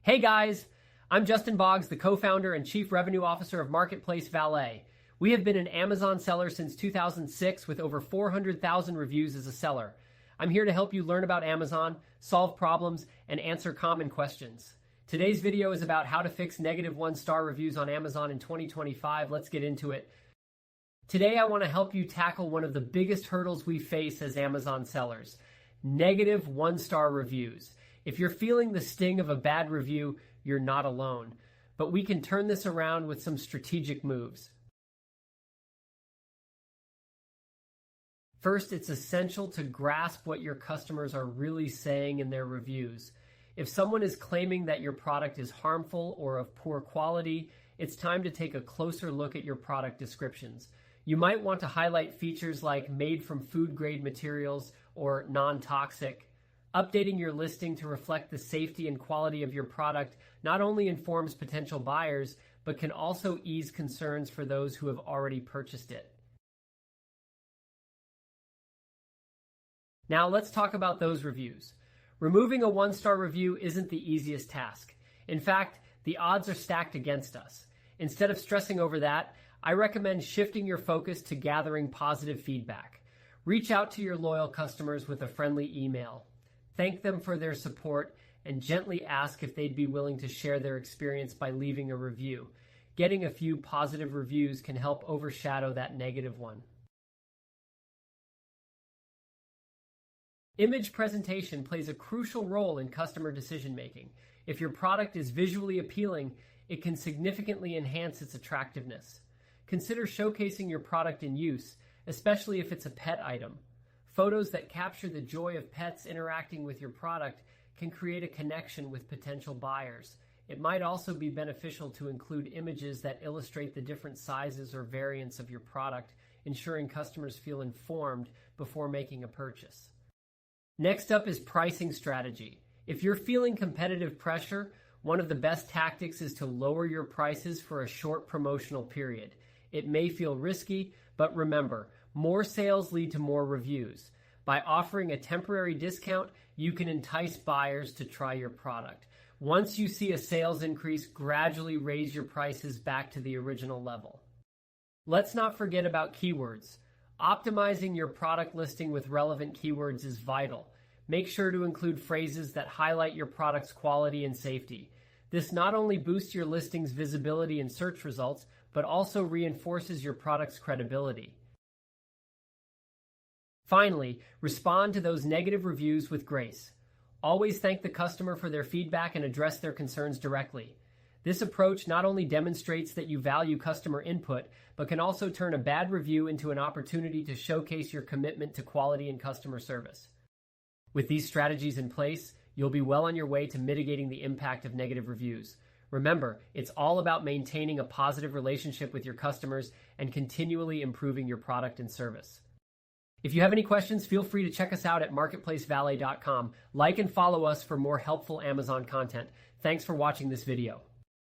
Hey guys, I'm Justin Boggs, the co-founder and chief revenue officer of Marketplace Valet. We have been an Amazon seller since 2006 with over 400,000 reviews as a seller. I'm here to help you learn about Amazon, solve problems, and answer common questions. Today's video is about how to fix negative 1-star reviews on Amazon in 2025. Let's get into it. Today I want to help you tackle one of the biggest hurdles we face as Amazon sellers: negative 1-star reviews. If you're feeling the sting of a bad review, you're not alone. But we can turn this around with some strategic moves. First, it's essential to grasp what your customers are really saying in their reviews. If someone is claiming that your product is harmful or of poor quality, it's time to take a closer look at your product descriptions. You might want to highlight features like made from food-grade materials or non-toxic. Updating your listing to reflect the safety and quality of your product not only informs potential buyers, but can also ease concerns for those who have already purchased it. Now let's talk about those reviews. Removing a 1-star review isn't the easiest task. In fact, the odds are stacked against us. Instead of stressing over that, I recommend shifting your focus to gathering positive feedback. Reach out to your loyal customers with a friendly email. Thank them for their support and gently ask if they'd be willing to share their experience by leaving a review. Getting a few positive reviews can help overshadow that negative one. Image presentation plays a crucial role in customer decision-making. If your product is visually appealing, it can significantly enhance its attractiveness. Consider showcasing your product in use, especially if it's a pet item. Photos that capture the joy of pets interacting with your product can create a connection with potential buyers. It might also be beneficial to include images that illustrate the different sizes or variants of your product, ensuring customers feel informed before making a purchase. Next up is pricing strategy. If you're feeling competitive pressure, one of the best tactics is to lower your prices for a short promotional period. It may feel risky, but remember, more sales lead to more reviews. By offering a temporary discount, you can entice buyers to try your product. Once you see a sales increase, gradually raise your prices back to the original level. Let's not forget about keywords. Optimizing your product listing with relevant keywords is vital. Make sure to include phrases that highlight your product's quality and safety. This not only boosts your listing's visibility in search results, but also reinforces your product's credibility. Finally, respond to those negative reviews with grace. Always thank the customer for their feedback and address their concerns directly. This approach not only demonstrates that you value customer input, but can also turn a bad review into an opportunity to showcase your commitment to quality and customer service. With these strategies in place, you'll be well on your way to mitigating the impact of negative reviews. Remember, it's all about maintaining a positive relationship with your customers and continually improving your product and service. If you have any questions, feel free to check us out at marketplacevalet.com. Like and follow us for more helpful Amazon content. Thanks for watching this video.